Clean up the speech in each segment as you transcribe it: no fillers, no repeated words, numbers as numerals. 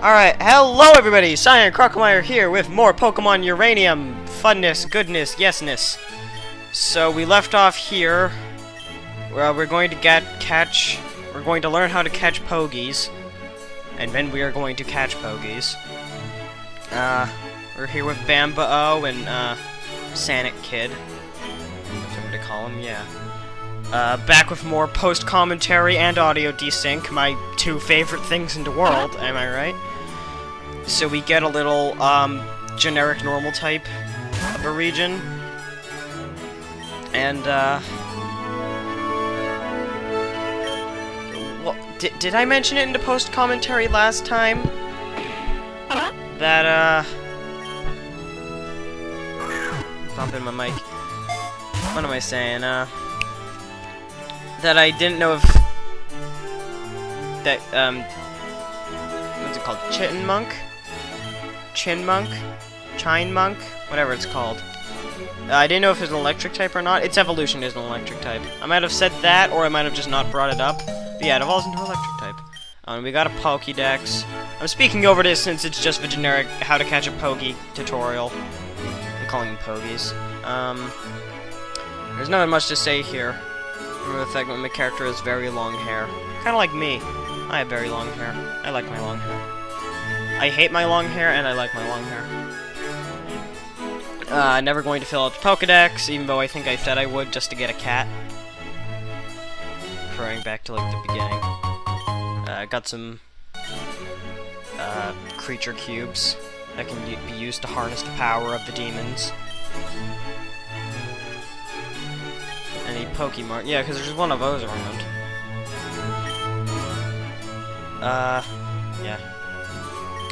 Alright, hello everybody! Cyan Crocomire here with more Pokemon Uranium funness, goodness, yesness. So we left off here. We're going to we're going to learn how to catch Pogies. And then we are going to catch Pogies. We're here with Bamboo and Sanic Kid. That's what I'm gonna call him, yeah. Back with more post-commentary and audio desync, my two favorite things in the world, am I right? So we get a little, generic normal type of a region. And, well, did I mention it in the post-commentary last time? That, bump in my mic. What am I saying, that I didn't know if that, what's it called? Chine-monk? Whatever it's called. I didn't know if it was an electric type or not. Its evolution is an electric type. I might have said that, or I might have just not brought it up. But yeah, it evolves into electric type. We got a Pokédex. I'm speaking over this since it's just the generic how to catch a Pogie tutorial. I'm calling them Pogies. There's not much to say here. Remember the fact that my character has very long hair. Kinda like me. I have very long hair. I like my long hair. I hate my long hair, and I like my long hair. Never going to fill out the Pokédex, even though I think I said I would just to get a cat. Referring back to, like, the beginning. I got some, creature cubes that can be used to harness the power of the demons. Any Pokemon? Yeah, because there's one of those around. Yeah.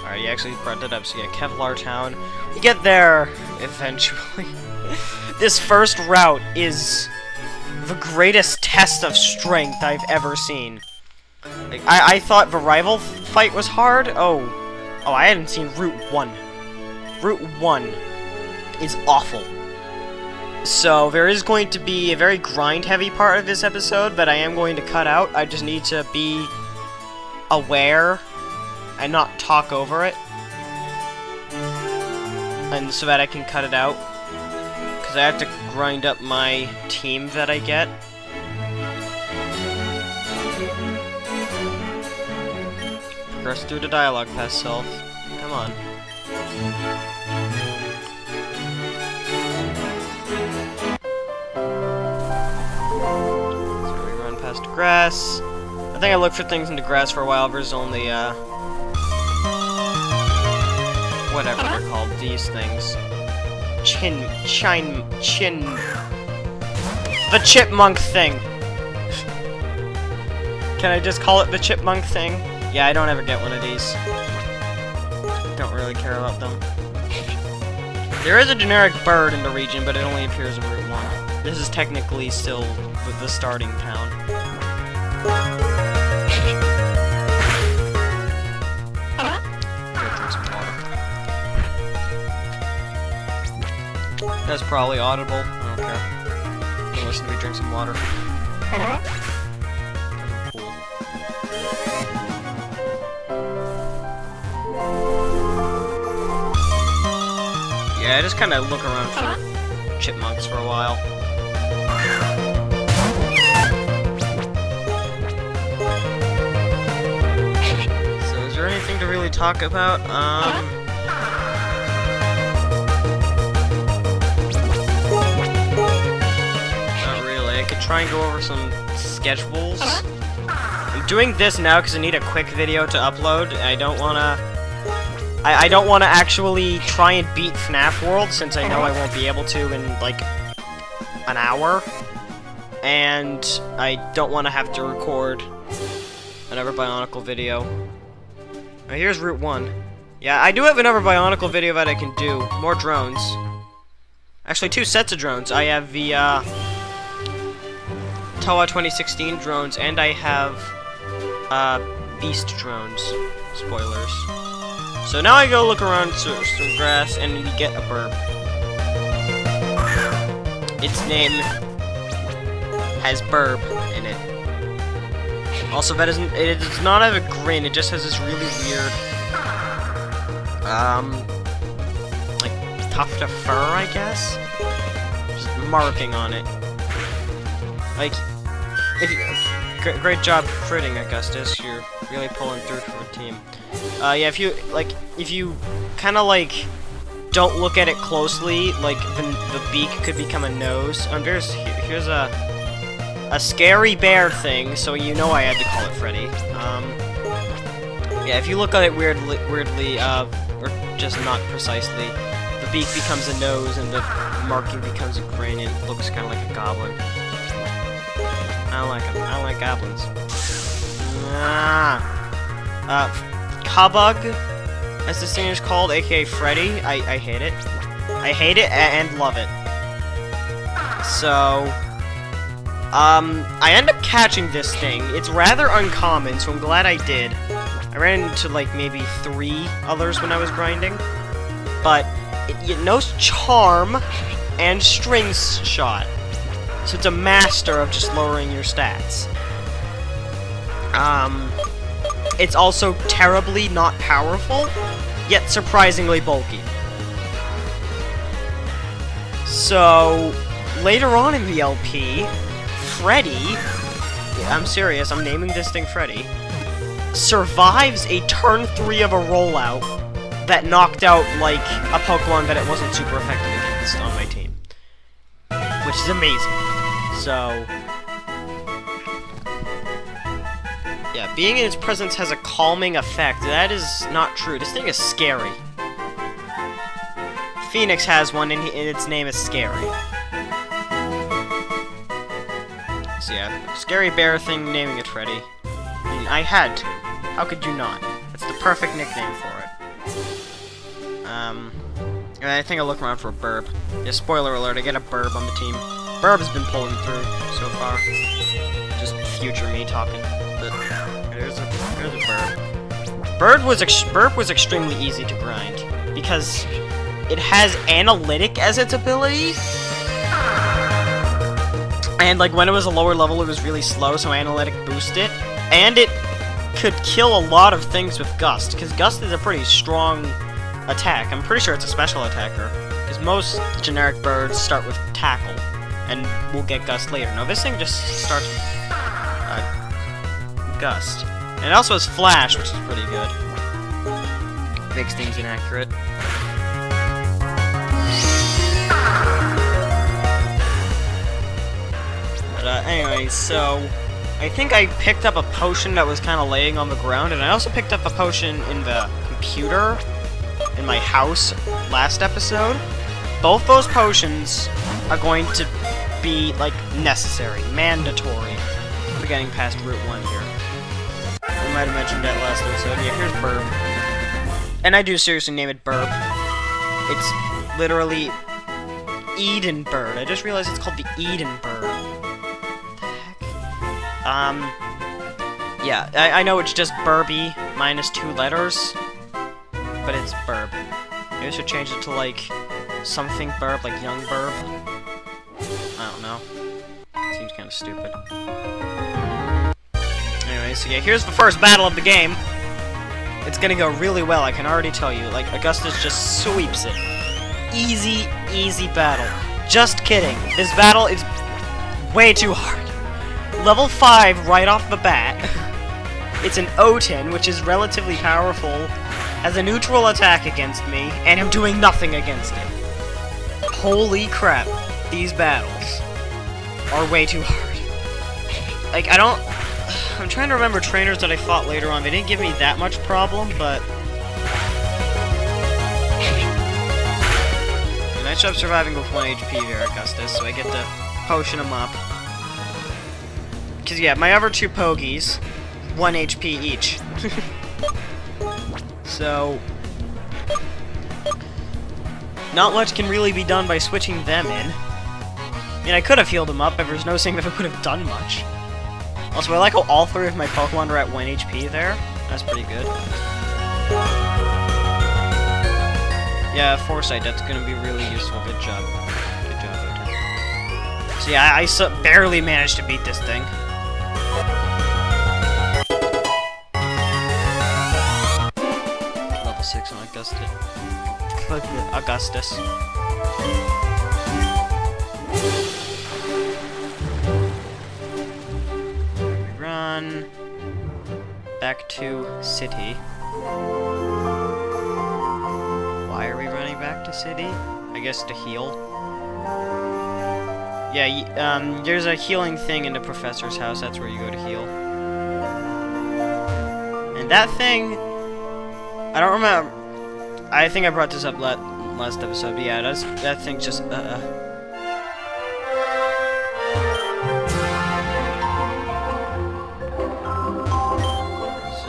Alright, you actually brought that up, so yeah, Kevlar Town. We get there, eventually. This first route is the greatest test of strength I've ever seen. Like, I thought the rival fight was hard. Oh, I hadn't seen Route 1. Route 1 is awful. So, there is going to be a very grind-heavy part of this episode that I am going to cut out. I just need to be aware and not talk over it. And so that I can cut it out. Because I have to grind up my team that I get. Progress through the dialogue past self. Come on. Past grass. I think I looked for things in the grass for a while. There's only, whatever they're called, these things. The chipmunk thing. Can I just call it the chipmunk thing? Yeah, I don't ever get one of these. Don't really care about them. There is a generic bird in the region, but it only appears in Route 1. This is technically still the starting town. Drink some water. That's probably audible. I don't care. Don't listen to me drink some water. Cool. Yeah, I just kind of look around for chipmunks for a while. Is there anything to really talk about? Not really. I could try and go over some schedules. I'm doing this now because I need a quick video to upload. I don't wanna actually try and beat FNAF World since I know I won't be able to in like an hour. And I don't want to have to record another Bionicle video. Now here's Route 1. Yeah, I do have another Bionicle video that I can do. More drones. Actually, two sets of drones. I have the, Toa 2016 drones, and I have, Beast drones. Spoilers. So now I go look around some grass, and we get a Birb. Its name has Birb in it. Also, it does not have a grin, it just has this really weird like, tuft of fur, I guess? Just marking on it. Like, if you, great job critting, Augustus. You're really pulling through for the team. Yeah, if you kind of, like, don't look at it closely, like, the beak could become a nose. Here's a scary bear thing, so you know I had to call it Freddy. Yeah, if you look at it weirdly, or just not precisely, the beak becomes a nose and the marking becomes a grin and it looks kind of like a goblin. I don't like them. I don't like goblins. Kabug, as this thing is called, aka Freddy. I hate it. I hate it and love it. So, I end up catching this thing. It's rather uncommon, so I'm glad I did. I ran into, like, maybe 3 others when I was grinding. But it knows Charm and String Shot. So it's a master of just lowering your stats. It's also terribly not powerful, yet surprisingly bulky. So, later on in the LP, Freddy, I'm serious, I'm naming this thing Freddy, survives a turn 3 of a rollout that knocked out, like, a Pokemon that it wasn't super effective against on my team. Which is amazing. So, yeah, being in its presence has a calming effect. That is not true. This thing is scary. Phoenix has one, and its name is Scary. So yeah, scary bear thing, naming it Freddy. I mean, I had to. How could you not? That's the perfect nickname for it. I think I'll look around for a Birb. Yeah, spoiler alert, I get a Birb on the team. Birb's been pulling through so far. Just future me talking. But there's a Birb. Birb was extremely easy to grind because it has Analytic as its ability. And like when it was a lower level, it was really slow, so Analytic boosted it. And it could kill a lot of things with Gust, because Gust is a pretty strong attack. I'm pretty sure it's a special attacker, because most generic birds start with Tackle, and we'll get Gust later. No, this thing just starts with Gust. And it also has Flash, which is pretty good. Makes things inaccurate. But anyway, so I think I picked up a potion that was kind of laying on the ground, and I also picked up a potion in the computer in my house last episode. Both those potions are going to be, like, necessary, mandatory for getting past Route 1 here. I might have mentioned that last episode. Yeah, here's Birb. And I do seriously name it Birb. It's literally Eden Bird. I just realized it's called the Eden Bird. Yeah, I know it's just Birby minus 2 letters, but it's Birb. Maybe I should change it to, like, something Birb, like Young Birb. I don't know. Seems kind of stupid. Anyway, so yeah, here's the first battle of the game. It's gonna go really well, I can already tell you. Like, Augustus just sweeps it. Easy, easy battle. Just kidding. This battle is way too hard. Level 5 right off the bat. It's an O10, which is relatively powerful, has a neutral attack against me, and I'm doing nothing against it. Holy crap, these battles are way too hard. Like, I'm trying to remember trainers that I fought later on. They didn't give me that much problem, but nice job surviving with 1 HP there, Augustus, so I get to potion him up. Because, yeah, my other 2 Pogies, 1 HP each. So, not much can really be done by switching them in. I mean, I could have healed him up, but there's no saying that I could have done much. Also, I like how all 3 of my Pokemon are at 1 HP there. That's pretty good. Yeah, Foresight, that's gonna be really useful. Good job. Good job, Oda. So yeah, I barely managed to beat this thing. Level level 6 on Augustus. Run back to city. Why are we running back to city? I guess to heal. Yeah, there's a healing thing in the professor's house. That's where you go to heal. And that thing, I don't remember. I think I brought this up last episode. But yeah, that thing just So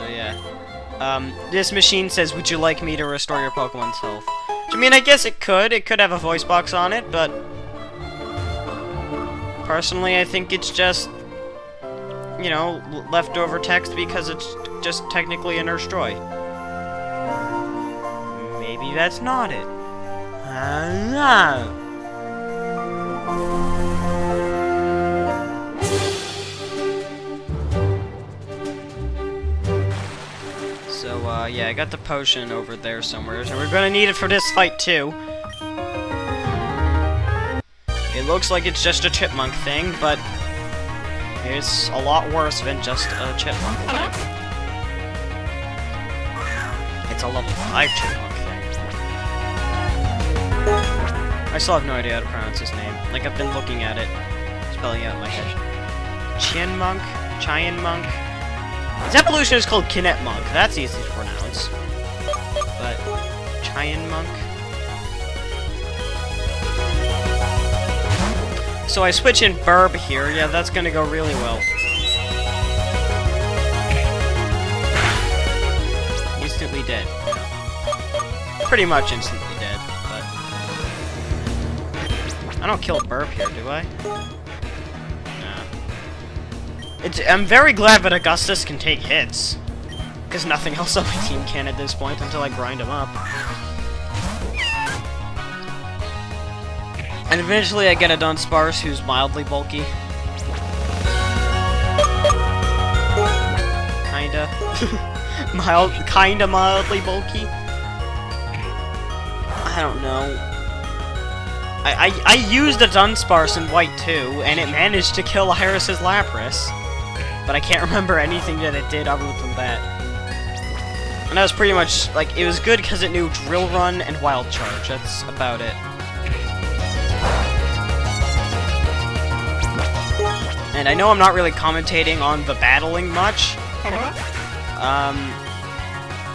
yeah, this machine says, "Would you like me to restore your Pokemon's health?" Which, I mean, I guess it could. It could have a voice box on it, but personally, I think it's just, you know, leftover text because it's just technically an Destroy. Maybe that's not it. So, yeah, I got the potion over there somewhere, and we're gonna need it for this fight, too. It looks like it's just a chipmunk thing, but it's a lot worse than just a chipmunk thing. It's a level 5 chipmunk thing. I still have no idea how to pronounce his name. Like, I've been looking at it, spelling it out in my head. Chianmunk? Chianmunk? His evolution is called Kinetmunk. That's easy to pronounce. But Chianmunk? So I switch in Birb here. Yeah, that's gonna go really well. Instantly dead. Pretty much instantly dead, but I don't kill Birb here, do I? I'm very glad that Augustus can take hits, because nothing else on my team can at this point until I grind him up. And eventually I get a Dunsparce who's mildly bulky. Kinda. Kinda mildly bulky. I don't know. I used a Dunsparce in White 2, and it managed to kill Iris's Lapras. But I can't remember anything that it did other than that. And that was pretty much, like, it was good because it knew Drill Run and Wild Charge. That's about it. And I know I'm not really commentating on the battling much.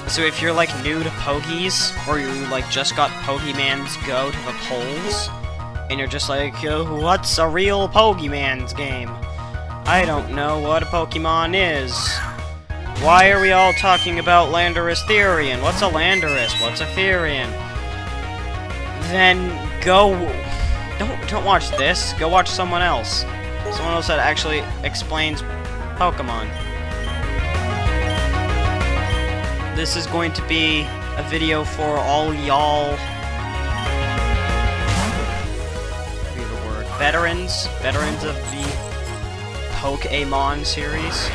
So if you're, like, new to Pogies, or you, like, just got Pokemon's Go to the polls, and you're just like, what's a real Pokemon's game? I don't know what a Pokemon is. Why are we all talking about Landorus Therian? What's a Landorus? What's a Therian? Then go... Don't watch this. Go watch someone else. Someone else that actually explains Pokemon. This is going to be a video for all y'all... Read the word. Veterans of the Pokemon series.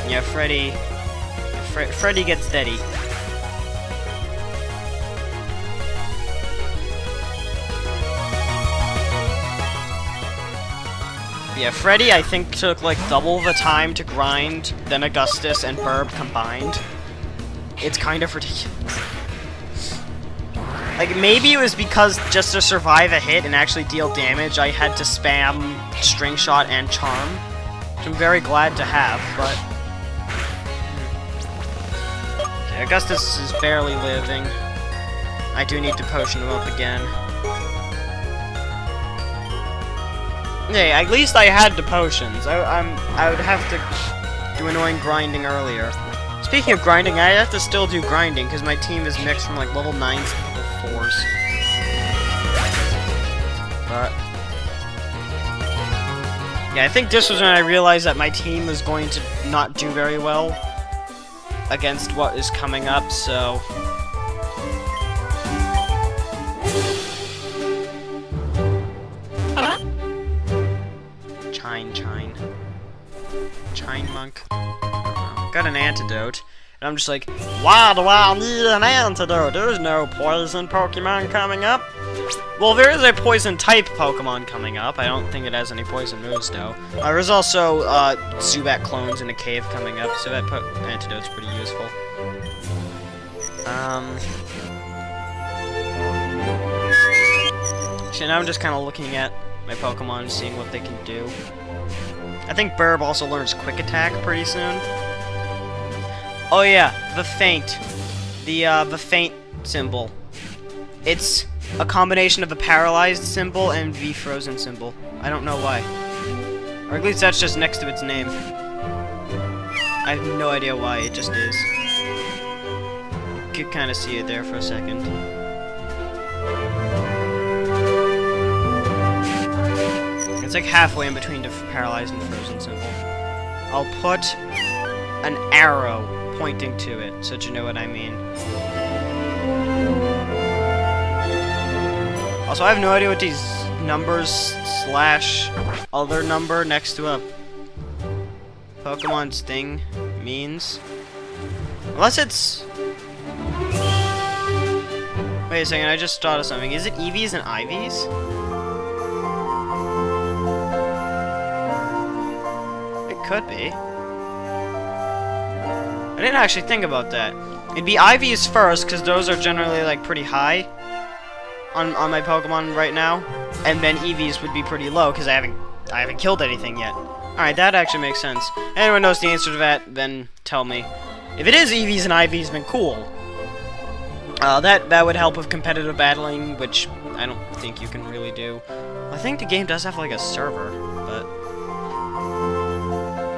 Yeah, Freddy gets steady. Yeah, Freddy, I think, took, like, double the time to grind than Augustus and Birb combined. It's kind of ridiculous. Like, maybe it was because just to survive a hit and actually deal damage, I had to spam String Shot and Charm, which I'm very glad to have, but... Okay, Augustus is barely living. I do need to potion him up again. Yeah, at least I had the potions. I would have to do annoying grinding earlier. Speaking of grinding, I have to still do grinding, because my team is mixed from, like, level 9s to level 4s. But... yeah, I think this was when I realized that my team was going to not do very well against what is coming up, so... Chianmunk. Got an antidote. And I'm just like, why do I need an antidote? There's no poison Pokemon coming up. Well, there is a poison type Pokemon coming up. I don't think it has any poison moves, though. There's also Zubat clones in a cave coming up, so that antidote's pretty useful. So now I'm just kind of looking at my Pokemon, seeing what they can do. I think Birb also learns Quick Attack pretty soon. Oh yeah, the Feint. The Feint symbol. It's a combination of a paralyzed symbol and the frozen symbol. I don't know why. Or at least that's just next to its name. I have no idea why, it just is. You could kind of see it there for a second. It's like halfway in between the paralyzed and frozen symbol. I'll put an arrow pointing to it, so that you know what I mean. Also, I have no idea what these numbers slash other number next to a Pokemon's thing means. Unless it's... Wait a second, I just thought of something. Is it EVs and IVs? It could be. I didn't actually think about that. It'd be IVs first, because those are generally, like, pretty high on my Pokemon right now. And then EVs would be pretty low, because I haven't killed anything yet. Alright, that actually makes sense. Anyone knows the answer to that, then tell me. If it is EVs and IVs, then cool. That would help with competitive battling, which I don't think you can really do. I think the game does have, like, a server, but...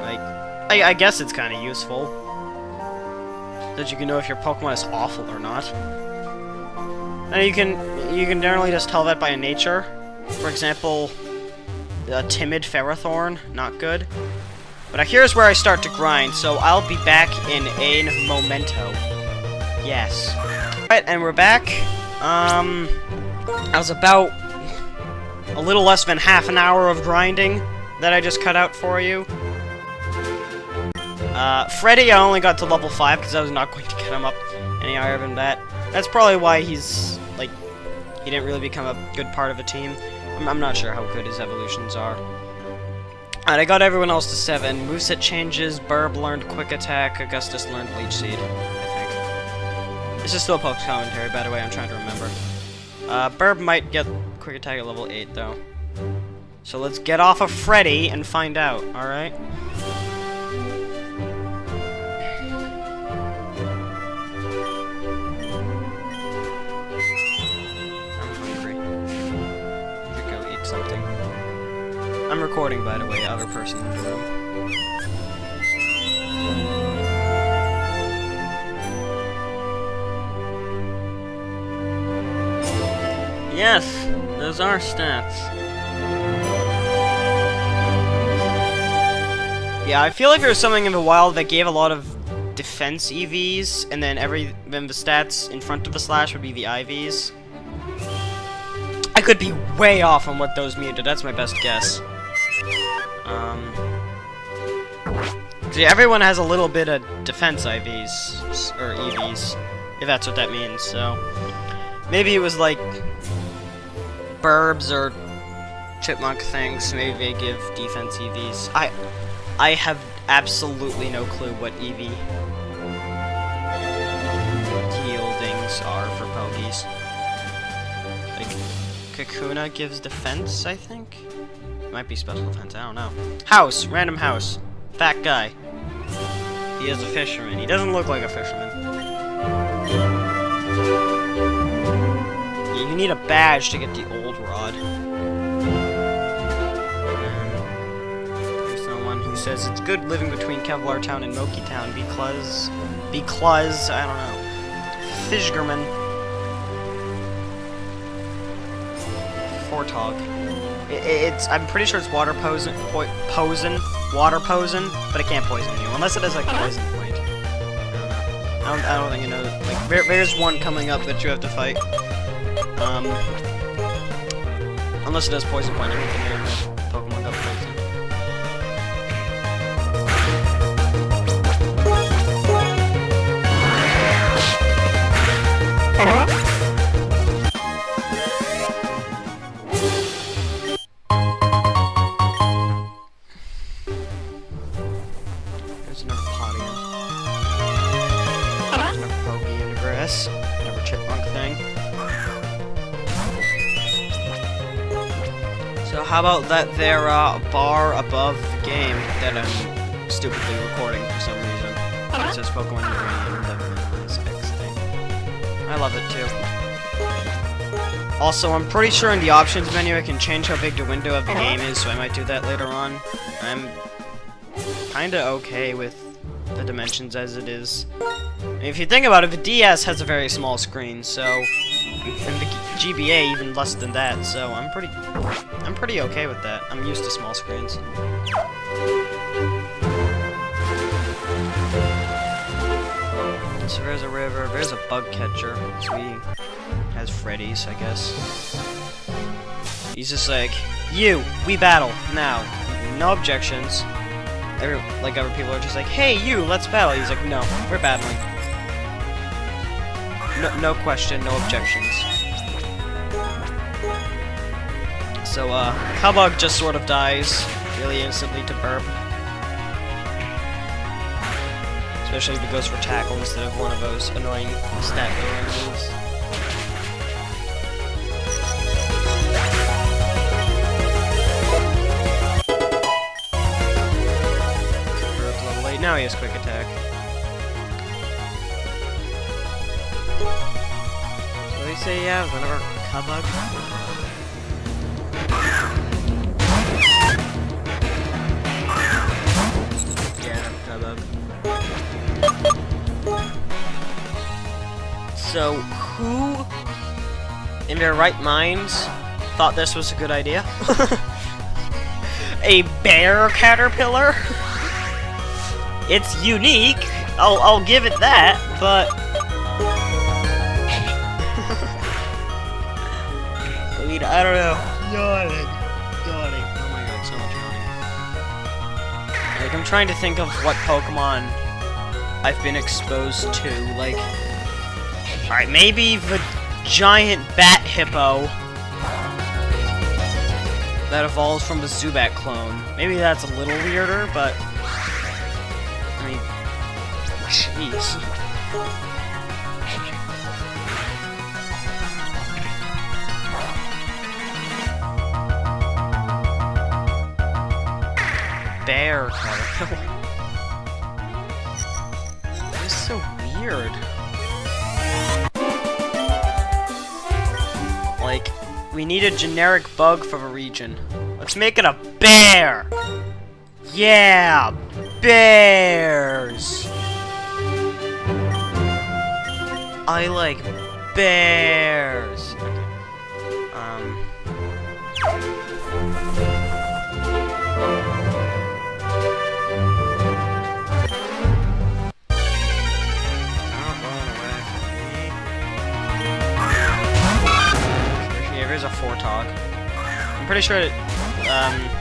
like, I guess it's kind of useful. That you can know if your Pokemon is awful or not. And you can generally just tell that by nature. For example, a timid Ferrothorn, not good. But here's where I start to grind, so I'll be back in a momento. Yes. Alright, and we're back. I was about a little less than half an hour of grinding that I just cut out for you. Freddy, I only got to level 5 because I was not going to get him up any higher than that. That's probably why he's, like, he didn't really become a good part of the team. I'm not sure how good his evolutions are. Alright, I got everyone else to 7. Moveset changes, Birb learned Quick Attack, Augustus learned Leech Seed, I think. This is still post commentary, by the way, I'm trying to remember. Birb might get Quick Attack at level 8, though. So let's get off of Freddy and find out, alright? I'm recording, by the way, other person in the room. Yes, those are stats. Yeah, I feel like there was something in the wild that gave a lot of defense EVs, and then the stats in front of the slash would be the IVs. I could be way off on what those mean, but that's my best guess. See, everyone has a little bit of defense IVs, or EVs, if that's what that means, so... Maybe it was like... Burbs or Chipmunk things, maybe they give defense EVs. I have absolutely no clue what EV yieldings are for Pokies. Like, Kakuna gives defense, I think? Might be special defense, I don't know. House, random house. Fat guy. He is a fisherman. He doesn't look like a fisherman. You need a badge to get the old rod. And there's someone who says it's good living between Kevlar Town and Moki Town because, I don't know. Fishgerman. Fortog. I'm pretty sure it's water poison, but it can't poison you unless it has like poison point. I don't think you know. Like, there's one coming up that you have to fight. Unless it has poison point, I don't think there is Pokemon that poison. guess. Whatever chipmunk thing. So how about that there bar above the game that I'm stupidly recording for some reason. It says Pokemon Uranium, the X thing. I love it too. Also, I'm pretty sure in the options menu I can change how big the window of the game is, so I might do that later on. I'm kinda okay with the dimensions as it is. If you think about it, the DS has a very small screen, so and the GBA even less than that, so I'm pretty okay with that. I'm used to small screens. So there's a river, there's a bug catcher. So he has Freddy's, I guess. He's just like, you, we battle now. No objections. Other people are just like, hey, you, let's battle. He's like, no, we're battling. No question, no objections. So, Kabug just sort of dies really instantly to Birb. Especially if he goes for tackle instead of one of those annoying stat lowering moves. Birb's level 8. Now he has quick attack. So they say, yeah, whenever Kabug. So, who in their right minds thought this was a good idea? A bear caterpillar? It's unique, I'll give it that, but I mean, I don't know. Yawning. Oh my god, so much yawning. Like, I'm trying to think of what Pokemon I've been exposed to, like, alright, maybe the giant bat hippo that evolves from the Zubat clone. Maybe that's a little weirder, but I mean, jeez. Bear caterpillar. This is so weird. Like, we need a generic bug for the region. Let's make it a bear! Yeah! Bears! I like bears! There's a Fortog. I'm pretty sure it,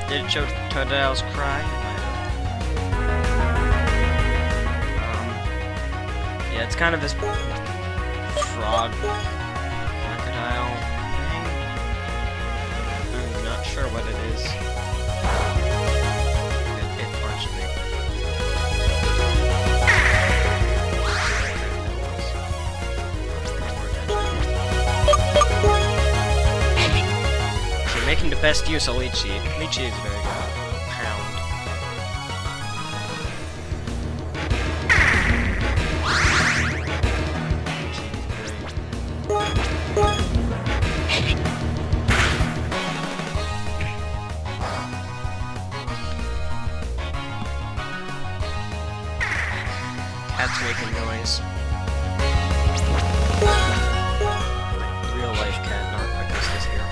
did it show Totodile's cry? Yeah, it's kind of this frog crocodile thing. I'm not sure what it is. It punched me. Making the best use of Lychee. Lychee is very good. Pound. Cat's making noise. Real life cat, not Augustus here.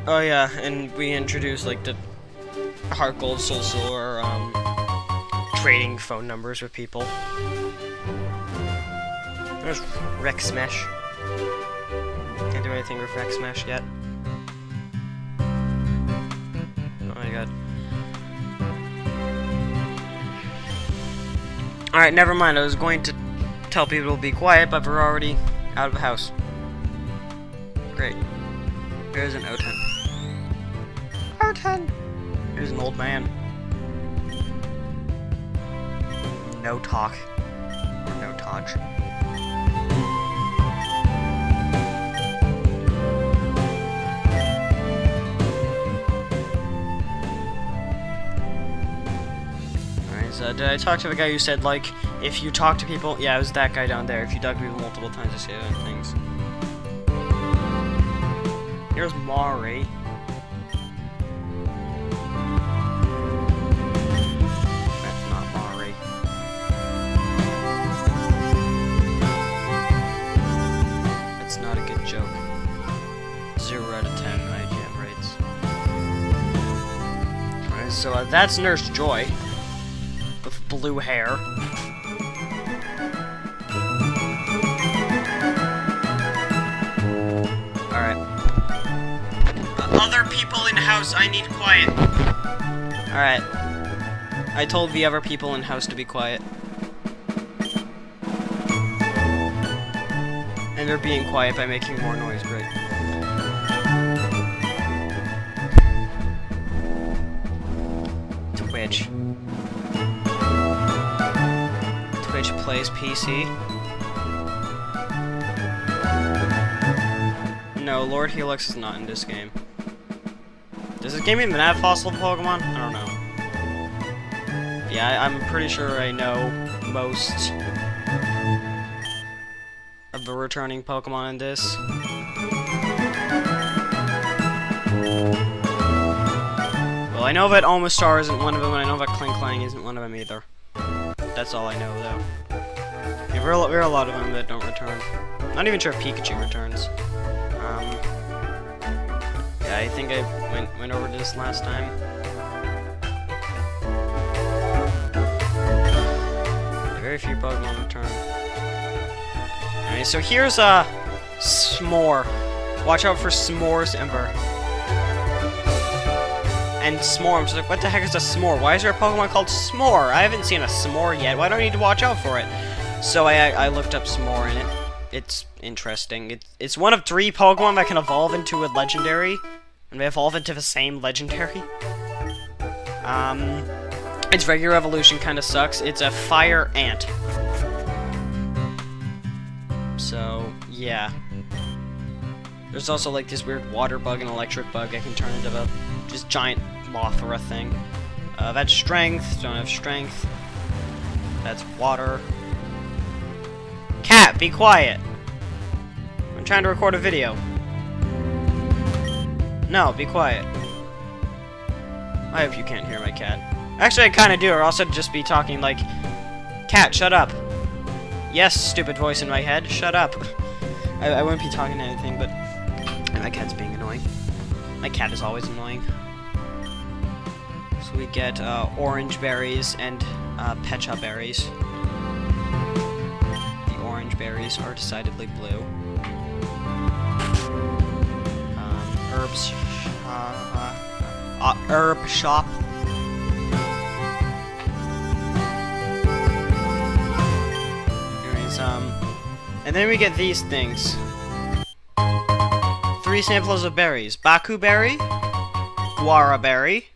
Oh yeah, and we introduced like the Heart Gold, Soul Silver, trading phone numbers with people. There's Wreck Smash. Can't do anything with Wreck Smash yet. Oh my god. Alright, never mind. I was going to tell people to be quiet, but we're already out of the house. Great. Here's an O10. O10! Here's an old man. No talk. Or no touch. Alright, so did I talk to the guy who said, like, if you talk to people... Yeah, it was that guy down there. If you talk to people multiple times, you see other things. Here's Mari. That's not Mari. That's not a good joke. 0 out of 10 IGN rates. Alright, so that's Nurse Joy. With blue hair. Other people in house, I need quiet. Alright. I told the other people in house to be quiet. And they're being quiet by making more noise, great. Twitch. Twitch plays PC. No, Lord Helix is not in this game. Does this game even have fossil Pokemon? I don't know. Yeah, I'm pretty sure I know most of the returning Pokemon in this. Well, I know that Omastar isn't one of them, and I know that Klinklang isn't one of them either. That's all I know, though. Yeah, there are a lot of them that don't return. Not even sure if Pikachu returns. Yeah, I think I went over this last time. Very few Pokemon return. Alright, so here's a S'more. Watch out for S'more's Ember. And S'more, I'm just like, what the heck is a S'more? Why is there a Pokemon called S'more? I haven't seen a S'more yet. Why do I need to watch out for it? So I looked up S'more and it's interesting. It's one of 3 Pokemon that can evolve into a legendary. And they evolve into the same legendary. Its regular evolution kind of sucks. It's a fire ant. So, yeah. There's also like this weird water bug and electric bug that can turn into this giant Mothra thing. That's strength. Don't have strength. That's water. Cat, be quiet. I'm trying to record a video. No, be quiet. I hope you can't hear my cat. Actually, I kind of do, or else I'd just be talking like, Cat, shut up. Yes, stupid voice in my head, shut up. I wouldn't be talking to anything, but my cat's being annoying. My cat is always annoying. So we get orange berries and Pecha berries. The orange berries are decidedly blue. Herb shop. Anyways, and then we get these things. 3 samples of berries. Baku berry, Guara berry,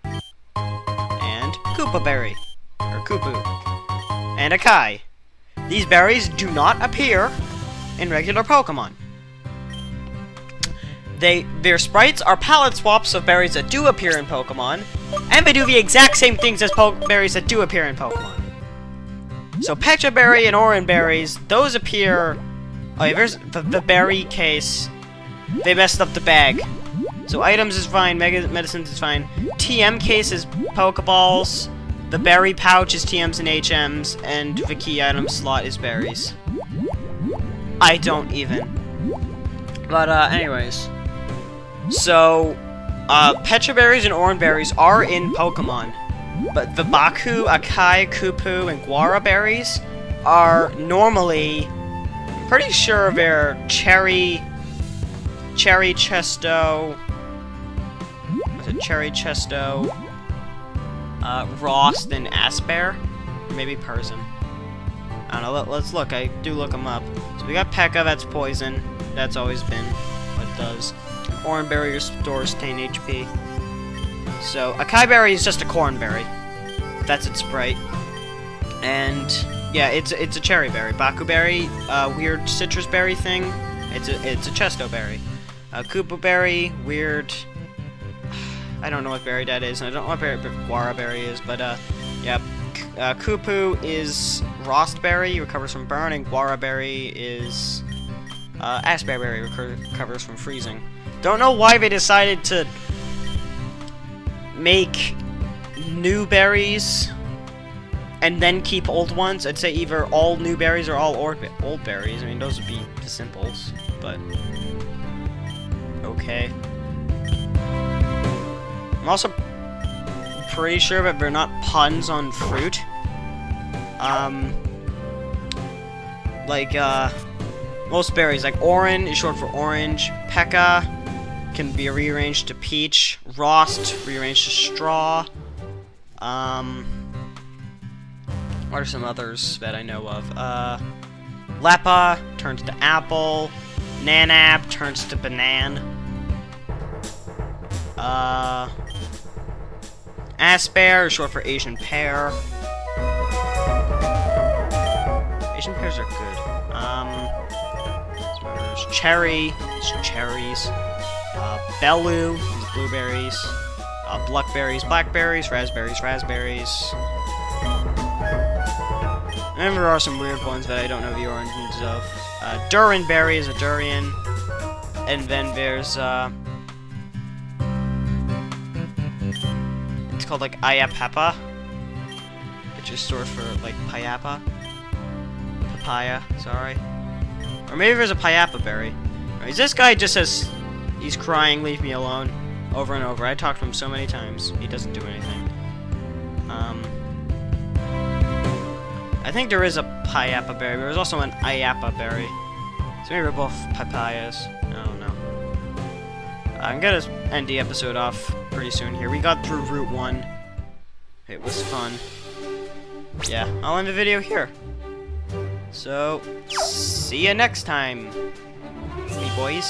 and Koopa berry. Or Kupu. And Akai. These berries do not appear in regular Pokemon. Their sprites are palette swaps of berries that do appear in Pokemon, and they do the exact same things as berries that do appear in Pokemon. So Pecha berry and Oran berries, those appear... Oh yeah, there's the berry case. They messed up the bag. So items is fine, medicines is fine. TM case is Pokeballs. The berry pouch is TMs and HMs, and the key item slot is berries. I don't even. But anyways. So, Pecha berries and Oran berries are in Pokemon, but the Baku, Akai, Kupu, and Guara berries are normally, I'm pretty sure they're Cherry Chesto, was it Cherry Chesto, Rost, and Asper, or maybe Persian. I don't know, let's look, I do look them up. So we got Pekka, that's poison, that's always been what does. Orange berry restores 10 HP. So, acai berry is just a corn berry. That's its sprite. And, yeah, it's a cherry berry. Baku berry, weird citrus berry thing. It's a chesto berry. Kupu berry, weird... I don't know what berry that is, and I don't know what berry guara berry is, but, yeah. Kupu is Rost berry, recovers from burn, and guara berry is Asper berry, recovers from freezing. Don't know why they decided to make new berries and then keep old ones. I'd say either all new berries or all old berries. I mean, those would be the simples, but okay. I'm also pretty sure that they're not puns on fruit. Most berries, like Oran is short for orange, Pekka can be rearranged to peach, Rost rearranged to straw. What are some others that I know of? Lepa turns to apple, Nanab turns to banan. Asper is short for Asian pear. Asian pears are good. There's cherry, it's cherries. Belu is blueberries. Blackberries, blackberries. Raspberries, raspberries. And there are some weird ones that I don't know the origins of. Durinberry is a durian. And then there's, it's called, like, Ayapepa, which is short for, like, Payapa. Papaya, sorry. Or maybe there's a Payapa berry. Right, this guy just says, he's crying, leave me alone, over and over. I talked to him so many times. He doesn't do anything. I think there is a Payapa berry, but there's also an Ayapa berry. So maybe they're both papayas. I don't know. I'm gonna end the episode off pretty soon here. We got through Route 1. It was fun. Yeah, I'll end the video here. So, see ya next time, me boys.